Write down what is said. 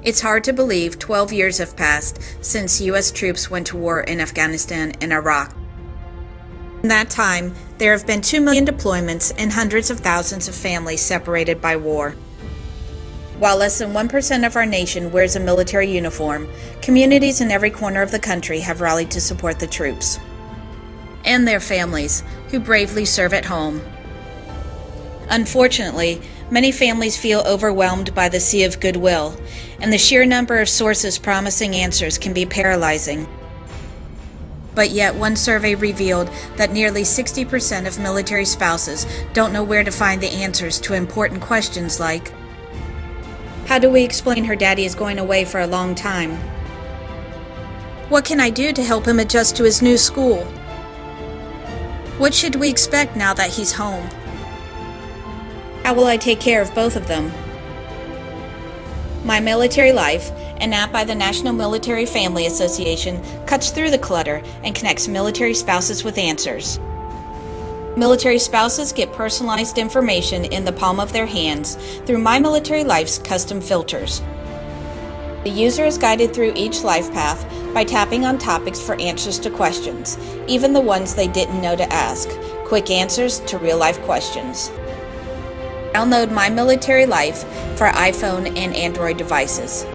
It's hard to believe 12 years have passed since U.S. troops went to war in Afghanistan and Iraq. In that time, there have been 2 million deployments and hundreds of thousands of families separated by war. While less than 1% of our nation wears a military uniform, communities in every corner of the country have rallied to support the troops and their families who bravely serve at home. Unfortunately, many families feel overwhelmed by the sea of goodwill, and the sheer number of sources promising answers can be paralyzing. But yet, one survey revealed that nearly 60% of military spouses don't know where to find the answers to important questions like, how do we explain her daddy is going away for a long time? What can I do to help him adjust to his new school? What should we expect now that he's home? How will I take care of both of them? My Military Life, an app by the National Military Family Association, cuts through the clutter and connects military spouses with answers. Military spouses get personalized information in the palm of their hands through MyMilitaryLife's custom filters. The user is guided through each life path by tapping on topics for answers to questions, even the ones they didn't know to ask, quick answers to real-life questions. Download My Military Life for iPhone and Android devices.